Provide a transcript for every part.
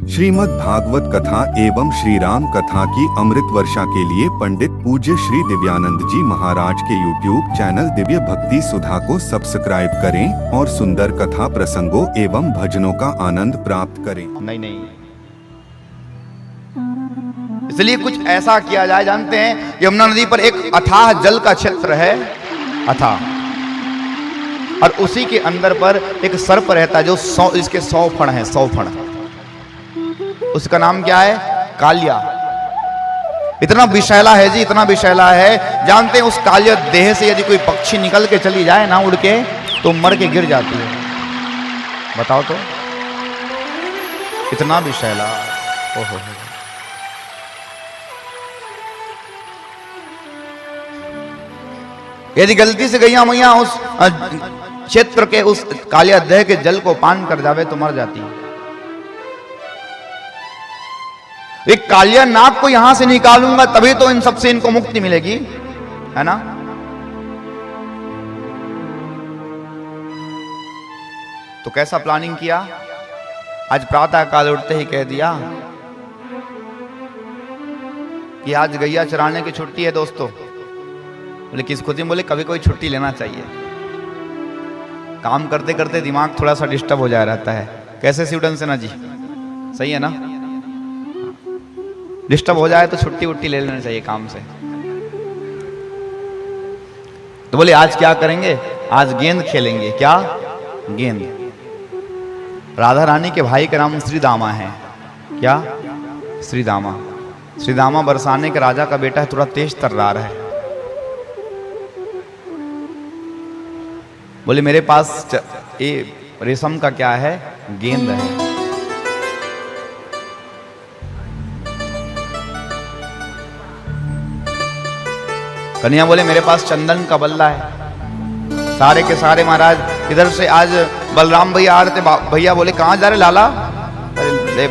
श्रीमद् भागवत कथा एवं श्री राम कथा की अमृत वर्षा के लिए पंडित पूज्य श्री दिव्यानंद जी महाराज के YouTube चैनल दिव्य भक्ति सुधा को सब्सक्राइब करें और सुंदर कथा प्रसंगों एवं भजनों का आनंद प्राप्त करें। नहीं, इसलिए कुछ ऐसा किया जाए। जानते हैं यमुना नदी पर एक अथाह जल का क्षेत्र है, अथाह, और उसी के अंदर पर एक सर्प रहता है जो इसके 100 फण है, 100 फण। उसका नाम क्या है? कालिया। इतना विषैला है जी, इतना विषैला है। जानते हैं उस कालिया देह से यदि कोई पक्षी निकल के चली जाए ना उड़ के, तो मर के गिर जाती है। बताओ तो, इतना विषैला। ओहो, यदि गलती से गैया मैया उस क्षेत्र के उस कालिया देह के जल को पान कर जावे तो मर जाती है। एक कालिया नाग को यहां से निकालूंगा तभी तो इन सबसे इनको मुक्ति मिलेगी, है ना। तो कैसा प्लानिंग किया? आज प्रातः काल उठते ही कह दिया कि आज गैया चराने की छुट्टी है दोस्तों। बोले किस खुशी? बोले कभी कोई छुट्टी लेना चाहिए। काम करते करते दिमाग थोड़ा सा डिस्टर्ब हो जा रहता है। कैसे स्टूडेंट से ना जी, सही है ना। डिस्टर्ब हो जाए तो छुट्टी वुट्टी ले लेना चाहिए काम से। तो बोले आज क्या करेंगे? आज गेंद खेलेंगे। क्या? गेंद। राधा रानी के भाई का नाम श्री दामा है। क्या? श्री दामा। श्री दामा बरसाने के राजा का बेटा है, थोड़ा तेज तर्रार है। बोले मेरे पास रेशम का क्या है? गेंद है। कन्हैया बोले मेरे पास चंदन का बल्ला है। सारे के सारे महाराज इधर से आज बलराम भैया आ रहे थे। भैया बोले कहाँ जा रहे लाला? अरे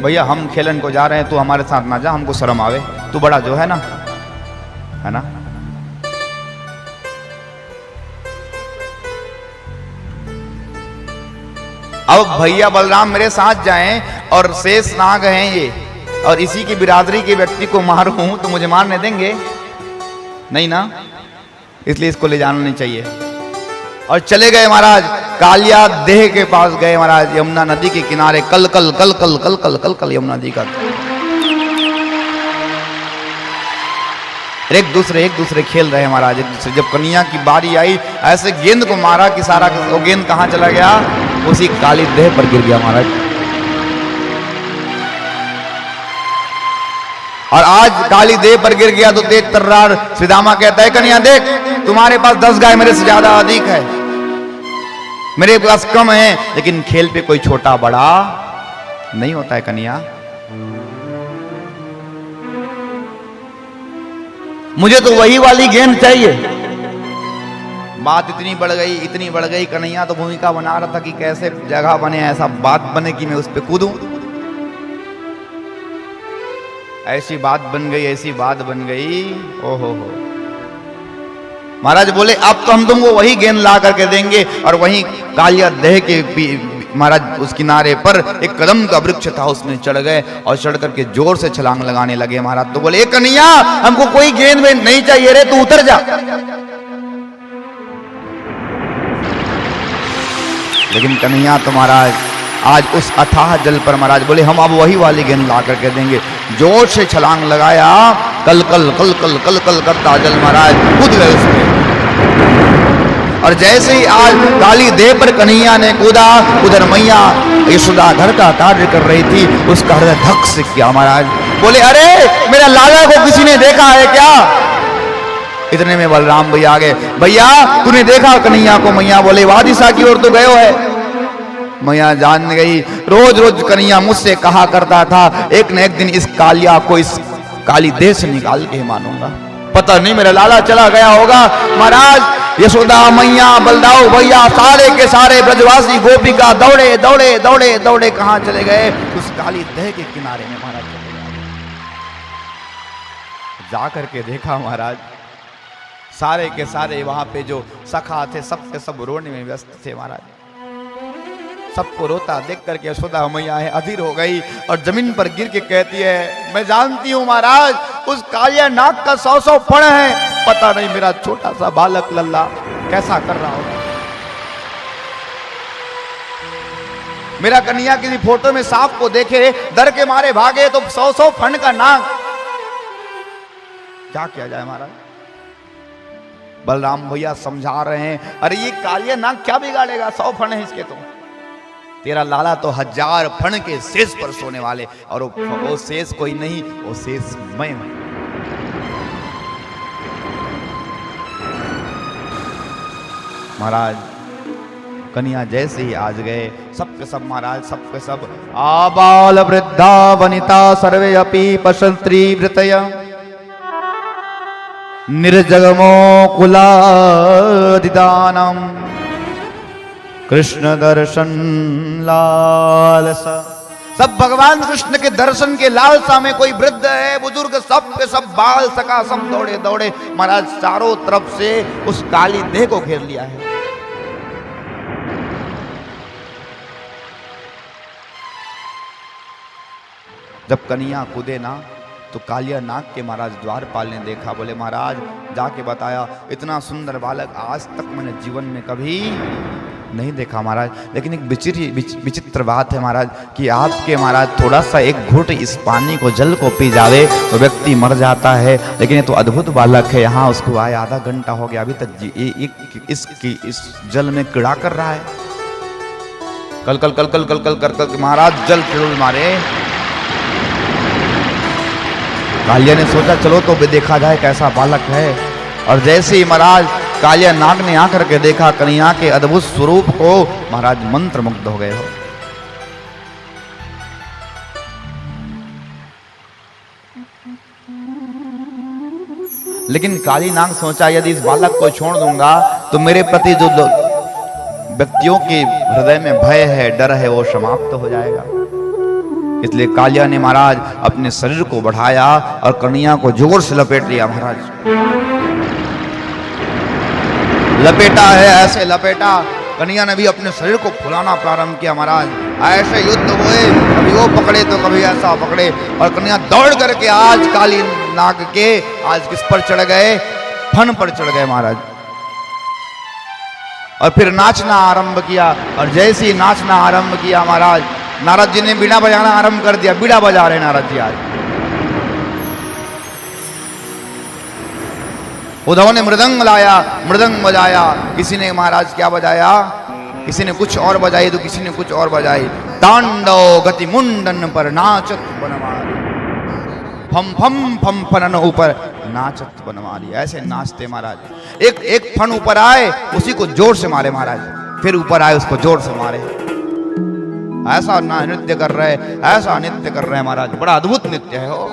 भैया हम खेलन को जा रहे हैं, तू हमारे साथ ना जा, हमको शर्म आवे, तू बड़ा जो है ना, है ना। अब भैया बलराम मेरे साथ जाएं और शेष नाग हैं ये, और इसी की बिरादरी के व्यक्ति को मारूं तो मुझे मारने देंगे? नहीं ना, इसलिए इसको ले जाना नहीं चाहिए। और चले गए महाराज, कालिया देह के पास गए महाराज, यमुना नदी के किनारे। कल कल कल कल कल कल कल कल यमुना नदी का। एक दूसरे खेल रहे महाराज, एक दूसरे। जब कन्हैया की बारी आई, ऐसे गेंद को मारा कि सारा वो गेंद कहां चला गया? उसी काली देह पर गिर गया महाराज। और आज काली देह पर गिर गया तो तेज तर्रार श्रीदामा कहता है कन्हैया देख, तुम्हारे पास 10 गाय मेरे से ज्यादा अधिक है, मेरे पास कम है, लेकिन खेल पे कोई छोटा बड़ा नहीं होता है कन्हैया। मुझे तो वही वाली गेंद चाहिए। बात इतनी बढ़ गई कन्हैया तो भूमिका बना रहा था कि कैसे जगह बने, ऐसा बात बने कि मैं उस पर कूदूं। ऐसी बात बन गई। ओहो हो। महाराज बोले अब तो हम तुमको वही गेंद ला करके देंगे। और वहीं कालिया देह के महाराज उस किनारे पर एक कदम का वृक्ष था, उसमें चढ़ गए और चढ़ करके जोर से छलांग लगाने लगे महाराज। तो बोले कन्हैया हमको कोई गेंद नहीं चाहिए रे, तू उतर जा। लेकिन कन्हैया तो महाराज आज उस अथाह जल पर महाराज बोले हम अब वही वाली गेंद ला करके देंगे। जोर से छलांग लगाया, कल कल कल कल कल कल करता जल महाराज कूद गए उसमें। और जैसे ही आज काली देह पर कन्हैया ने कूदा, उधर मैया यशोदा घर का कार्य कर रही थी, उसका हृदय धक से किया महाराज। बोले अरे मेरा लाला को किसी ने देखा है क्या? इतने में बलराम भैया आ गए। भैया तूने देखा कन्हैया को? मैया बोले वाह दिशा की ओर तो गयो है। मैया जान गई, रोज रोज कन्हैया मुझसे कहा करता था एक न एक दिन इस कालिया को इस काली देह से निकाल के मानूंगा। पता नहीं मेरा लाला चला गया होगा। महाराज यशोदा मैया बलदाऊ भैया सारे के सारे ब्रजवासी गोपिका दौड़े दौड़े दौड़े दौड़े कहां चले गए? उस काली देह के किनारे में महाराज चले गए। जा करके देखा महाराज, सारे के सारे वहां पे जो सखा थे सब के सब रोने में व्यस्त थे महाराज। सबको रोता देख करके यशोदा मैया है अधीर हो गई और जमीन पर गिर के कहती है, मैं जानती हूं महाराज उस कालिया नाग का 100 फण है, पता नहीं मेरा छोटा सा बालक लल्ला कैसा कर रहा होगा। मेरा कन्हैया किसी फोटो में सांप को देखे डर के मारे भागे तो 100 फण का नाग, क्या किया जाए महाराज। बलराम भैया समझा रहे हैं, अरे ये कालिया नाग क्या बिगाड़ेगा, 100 फण है इसके तो, तेरा लाला तो 1000 फण के शेष पर सोने वाले, और वो शेष कोई नहीं, वो शेष मैं हूं। महाराज कन्या जैसे ही आज गए सबके सब महाराज सबके सब आबाल वृद्धा वनिता सर्वे अपि पशंत्री वृतय निर्जगमो कुलादिदानम कृष्ण दर्शन लालसा। सब भगवान कृष्ण के दर्शन के लालसा में, कोई वृद्ध है बुजुर्ग सब के सब बाल सका सब दौड़े दौड़े महाराज चारों तरफ से उस काली देह को घेर लिया है। जब कन्हैया कूदे ना तो कालिया नाग के महाराज द्वारपाल ने देखा, बोले महाराज जाके बताया इतना सुंदर बालक आज तक मैंने जीवन में कभी नहीं देखा महाराज। लेकिन एक विचित्र बात है महाराज कि आपके महाराज थोड़ा सा एक घूंट इस पानी को जल को पी जावे तो व्यक्ति मर जाता है, लेकिन ये तो अद्भुत बालक है, यहाँ उसको आए आधा घंटा हो गया अभी तक इस जल में कीड़ा कर रहा है। कल कल कल कल कल कल कर कल महाराज जल फिर मारे। कालिया ने सोचा चलो तो भी देखा जाए कैसा बालक है, और जैसे ही महाराज कालिया नाग ने आकर के देखा कन्हैया के अद्भुत स्वरूप को, महाराज मंत्र मुग्ध हो गए हो। लेकिन काली नाग सोचा यदि इस बालक को छोड़ दूंगा तो मेरे प्रति जो व्यक्तियों के हृदय में भय है डर है वो समाप्त हो जाएगा। इसलिए कालिया ने महाराज अपने शरीर को बढ़ाया और कन्हैया को जोर से लपेट लिया। महाराज लपेटा है, ऐसे लपेटा, कन्हैया ने भी अपने शरीर को फुलाना प्रारंभ किया। महाराज ऐसे युद्ध हुए, कभी वो पकड़े तो कभी ऐसा पकड़े, और कन्हैया दौड़ करके आज काली नाग के आज किस पर चढ़ गए, फन पर चढ़ गए महाराज, और फिर नाचना आरंभ किया। और जैसे ही नाचना आरंभ किया महाराज नारद जी ने बीड़ा बजाना आरंभ कर दिया। बीड़ा बजा रहे नारद जी आज। उद्धव ने मृदंग लाया, मृदंग बजाया, किसी ने महाराज क्या बजाया, किसी ने कुछ और बजाई तो किसी ने कुछ और बजाई। तांडव गति मुंडन पर नाचत बनवारी, फम फम फम फनन ऊपर नाचत बनवारी। ऐसे नाचते महाराज। एक फन ऊपर आए उसी को जोर से मारे महाराज, फिर ऊपर आए उसको जोर से मारे। ऐसा ना नृत्य कर रहे, ऐसा नृत्य कर रहे हैं महाराज, बड़ा अद्भुत नृत्य है हो।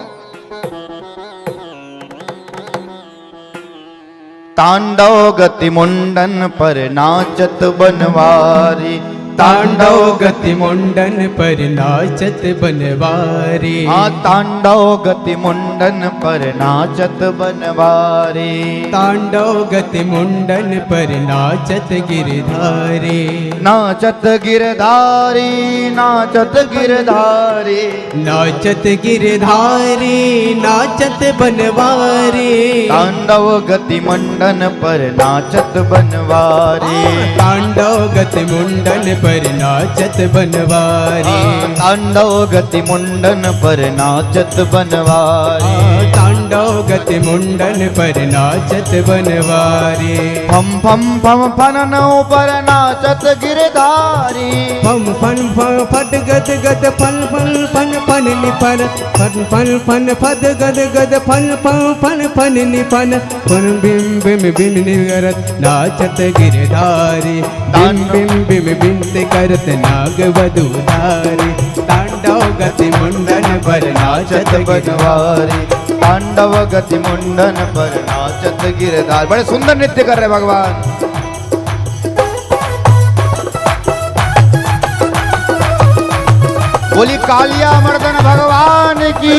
तांडव गति मुंडन पर नाचत बनवारी, तांडव गति मुंडन पर नाचत बनवारी। हाँ तांडव गति मुंडन पर नाचत बनवारी। तांडव गति मुंडन पर नाचत गिरधारी। नाचत गिरधारी, नाचत गिरधारी, नाचत गिरधारी, नाचत बनवारी। तांडव गति मुंडन पर नाचत बनवारी। तांडव गति मुंडन पर नाचत बनवारी। तांडव गति मुंडन पर नाचत बनवारी। तांडव गति मुंडन पर नाचत बनवारी। फम फम फम फनन पर नाचत गिरधारी। फम फन फन फट गद गद फन फन फन फन निफन, फन फन फन फद गद गद फन फन फन फन निफन, फन बिम बिम बिम निगरत नाचत गिरधारी। बिम बिम बिम बिम करत नाग वधूधारी। तांडव गति मुंडन पर नाचत बनवारी। तांडव गति मुंडन पर नाचत गिरधारी। बड़े सुंदर नृत्य कर रहे भगवान। बोली कालिया मर्दन भगवान की।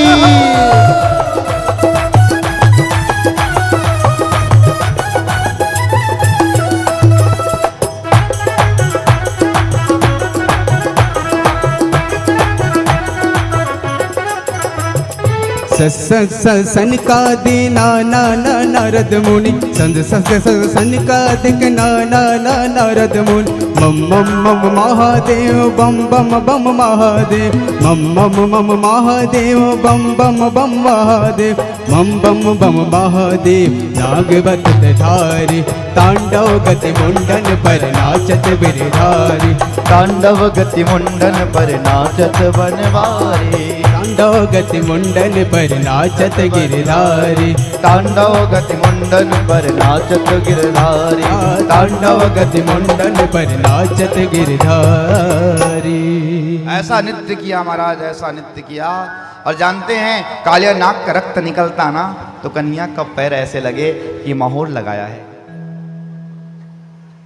सनकादि नारद मुनि सनकादिक नारद मुनि मम मम मम महादेव बम बम बम महादेव मम मम मम महादेव बम बम बम महादेव मम बम बम महादेव नागवत धारी तांडव गति मुंडन पर नाचत गिरधारी तांडव गति मुंडन पर नाचत बनवारी तांडव गति मुंडन पर नाचत गिरधारी तांडव गति मुंडन पर नाचत गिरधारी तांडव गति मुंडन पर नाचत गिरधारी। ऐसा नृत्य किया महाराज, ऐसा नृत्य किया। और जानते हैं कालिया नाक का रक्त निकलता ना तो कन्या का पैर ऐसे लगे कि मोहर लगाया है,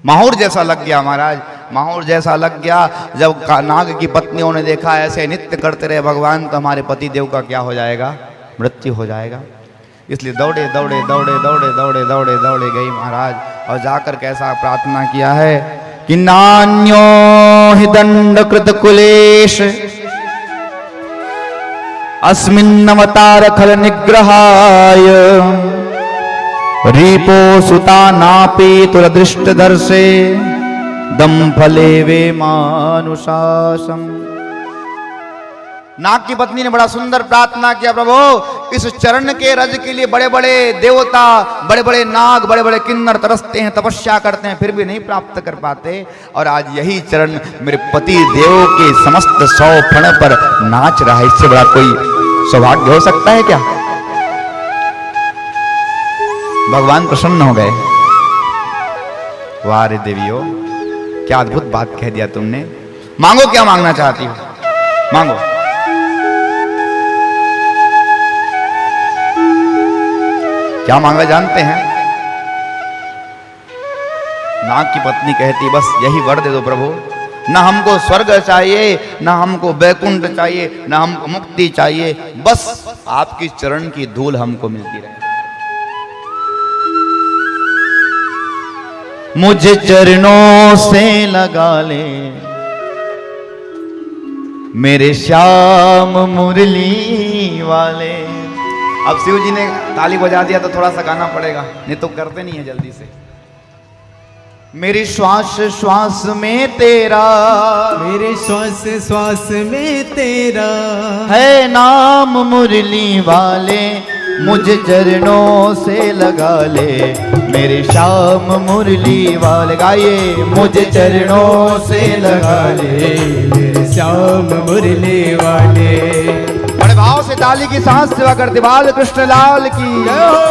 माहौर जैसा लग गया महाराज, माहौर जैसा लग गया। जब नाग की पत्नियों ने देखा ऐसे नृत्य करते रहे भगवान तो हमारे पति देव का क्या हो जाएगा, मृत्यु हो जाएगा। इसलिए दौड़े दौड़े दौड़े दौड़े दौड़े दौड़े दौड़े गई महाराज और जाकर कैसा प्रार्थना किया है कि नान्यो हि दंड कृत कुलेश अस्मिन्नवतार खल निग्रहाय रीपो सुता नापी तुरदृष्ट दर्शे दम फले वे मानुषासम। नाग की पत्नी ने बड़ा सुंदर प्रार्थना किया, प्रभु इस चरण के रज के लिए बड़े बड़े देवता, बड़े बड़े नाग, बड़े बड़े किन्नर तरसते हैं, तपस्या करते हैं, फिर भी नहीं प्राप्त कर पाते। और आज यही चरण मेरे पति देव के समस्त 100 फण पर नाच रहा है, इससे बड़ा कोई सौभाग्य हो सकता है क्या? भगवान प्रसन्न हो गए। वाह रे देवियों, क्या अद्भुत बात कह दिया तुमने। मांगो, क्या मांगना चाहती हो मांगो। क्या मांगा जानते हैं? नाग की पत्नी कहती बस यही वर दे दो प्रभु, ना हमको स्वर्ग चाहिए, ना हमको वैकुंठ चाहिए, ना हमको मुक्ति चाहिए, बस आपकी चरण की धूल हमको मिलती रहे। मुझे चरणों से लगा ले मेरे श्याम मुरली वाले। अब शिव जी ने ताली बजा दिया तो थोड़ा सा गाना पड़ेगा, नहीं तो करते नहीं है जल्दी से। मेरी श्वास श्वास में तेरा, मेरे श्वास श्वास में तेरा है नाम मुरली वाले, मुझे चरणों से लगा ले मेरे श्याम मुरली वाले। गाइए, मुझे चरणों से लगा ले मेरे श्याम मुरली वाले। बड़े भाव से ताली की सांस सेवा करते बाल कृष्ण लाल की जय हो।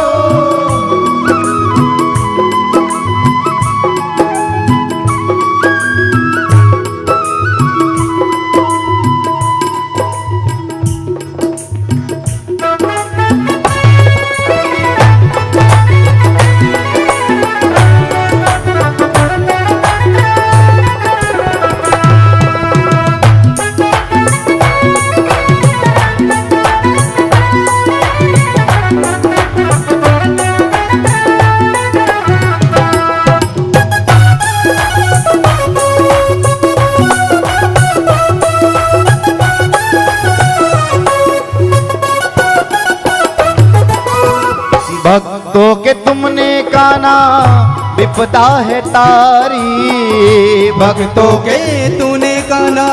भक्तों के तुमने काना विपदा है तारी, भक्तों के तूने काना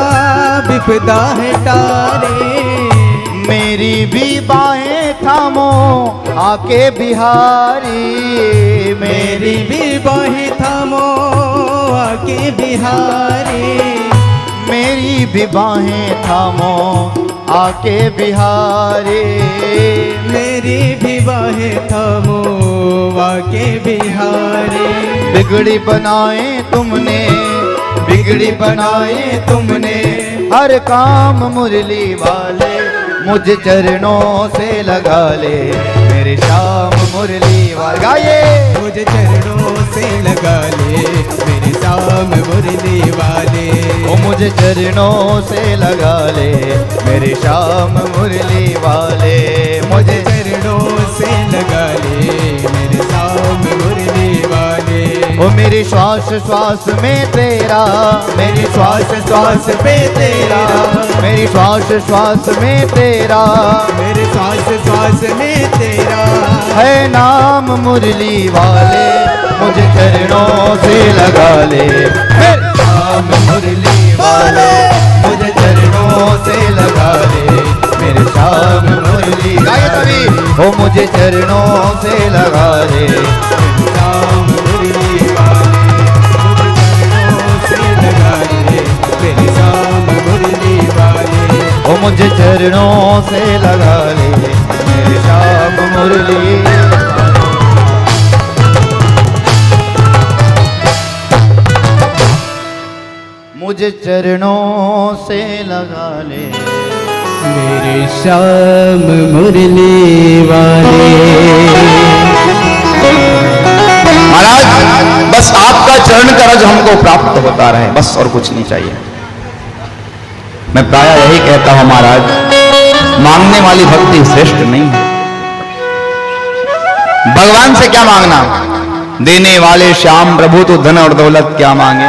विपदा है तारी। मेरी भी बाहें थामो आके बिहारी, मेरी भी बाहें थामो आके बिहारी। मेरी भी बाहें थामो आके बिहारी। मेरी भी बाहें थामो आके बिहारी। बिगड़ी बनाए तुमने, बिगड़ी बनाए तुमने हर काम मुरली वाले, मुझे चरणों से लगा ले मेरे श्याम मुरली वाले। गाइए, मुझे चरणों से लगा ले मेरे श्याम मुरली वाले। ओ मुझे चरणों से लगा ले मेरे श्याम मुरली वाले। मुझे चरणों से लगा ले मेरे श्याम मुरली वाले। ओ मेरे श्वास श्वास में तेरा, मेरे श्वास श्वास में तेरा, मेरी श्वास श्वास में तेरा, मेरे श्वास श्वास में तेरा है नाम मुरली वाले, मुझे चरणों से लगा ले। मेरे नाम मुरली वाले, मुझे चरणों से लगा ले। मेरे श्याम मुरली गाइए तभी, ओ मुझे चरणों से लगा ले। श्याम मुरली वाले, मुझे चरणों से लगा ले। मेरे श्याम मुरली वाले, ओ मुझे चरणों से लगा ले। मेरे श्याम मुरली मुझे चरणों से लगा ले। मेरे श्याम मुरली वाले। महाराज बस आपका चरण का रज हमको प्राप्त होता रहे, बस और कुछ नहीं चाहिए। मैं प्राय यही कहता हूं महाराज, मांगने वाली भक्ति श्रेष्ठ नहीं है। भगवान से क्या मांगना, देने वाले श्याम प्रभु तो धन और दौलत क्या मांगे,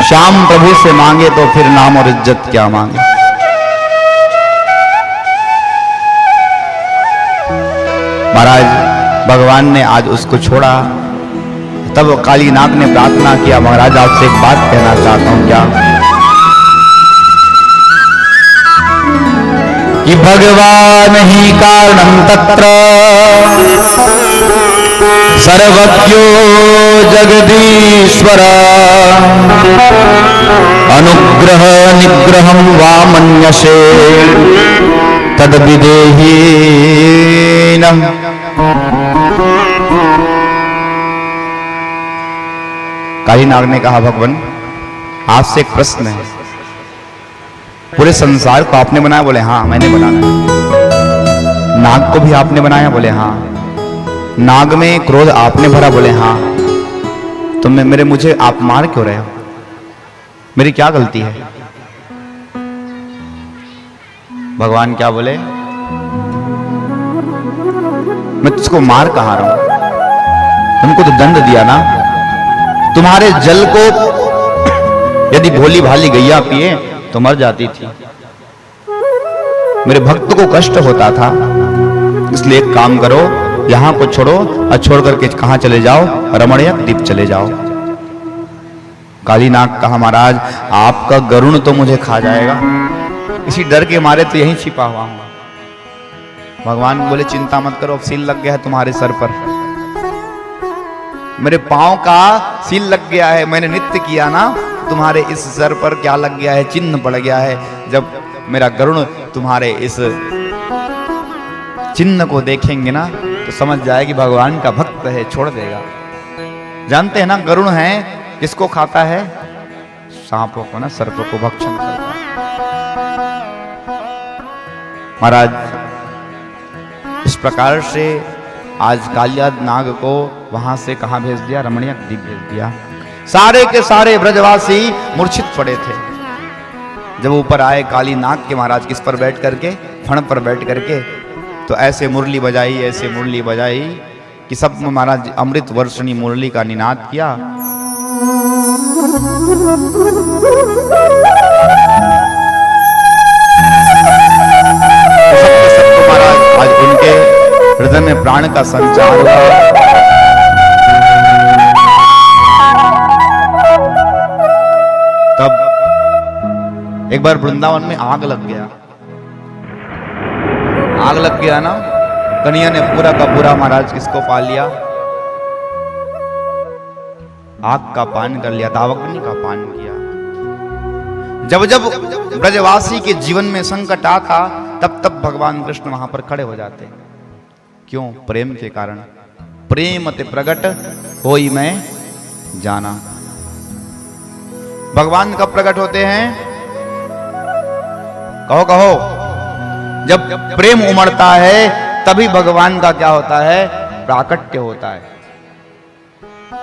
श्याम प्रभु से मांगे तो फिर नाम और इज्जत क्या मांगे। महाराज भगवान ने आज उसको छोड़ा, तब काली नाग ने प्रार्थना किया, महाराज आपसे एक बात कहना चाहता हूं। क्या कि भगवान ही कारणं तत्र सर्वज्ञो जगदीश्वर अनुग्रह निग्रहं वा मन्यसे तद विदेहि नम। काली नाग ने कहा, भगवान आपसे एक प्रश्न है, पूरे संसार को आपने बनाया? बोले हाँ मैंने बनाया। नाग को भी आपने बनाया? बोले हाँ। नाग में क्रोध आपने भरा? बोले हाँ। तो मुझे आप मार क्यों रहे हो, मेरी क्या गलती है? भगवान क्या बोले, मैं तुझको मार कहाँ रहा हूं, तुमको तो दंड दिया ना। तुम्हारे जल को यदि भोली भाली गैया पिए तो मर जाती थी, मेरे भक्त को कष्ट होता था, इसलिए एक काम करो, यहां को छोड़ो और छोड़ करके कहां चले जाओ, रमणीय द्वीप चले जाओ। काली नाग कहा, महाराज आपका गरुण तो मुझे खा जाएगा, इसी डर के मारे तो यहीं छिपा हुआ हूं। भगवान बोले चिंता मत करो, अब सील लग गया है तुम्हारे सर पर, मेरे पांव का सील लग गया है, मैंने नित्य किया ना, तुम्हारे इस सर पर क्या लग गया है, चिन्ह पड़ गया है। जब मेरा गरुण तुम्हारे इस चिन्ह को देखेंगे ना तो समझ जाए कि भगवान का भक्त है, छोड़ देगा। जानते हैं ना गरुण है किसको खाता है, सांपों को ना, सर्पों को भक्षण करता है। महाराज इस प्रकार से आज कालिया नाग को वहां से कहां भेज दिया, रमणीय द्वीप भेज दिया। सारे के सारे ब्रजवासी मूर्छित पड़े थे। जब ऊपर आए काली नाग के महाराज किस पर बैठ करके, फण पर बैठ करके, तो ऐसे मुरली बजाई, ऐसे मुरली बजाई कि सब महाराज अमृत वर्षणी मुरली का निनाद किया। सबको महाराज आज उनके हृदय में प्राण का संचार हुआ। तब एक बार वृंदावन में आग लग गया, आग लग गया ना, कन्हैया ने पूरा का पूरा महाराज किसको पा लिया, आग का पान कर लिया, दावाग्नि का पान किया। जब जब ब्रजवासी के जीवन में संकट आता तब तब भगवान कृष्ण वहां पर खड़े हो जाते। क्यों? प्रेम के कारण। प्रेम ते प्रगट होई मैं जाना। भगवान कब प्रकट होते हैं? कहो कहो। जब प्रेम उमड़ता है तभी भगवान का क्या होता है? प्राकट्य होता है।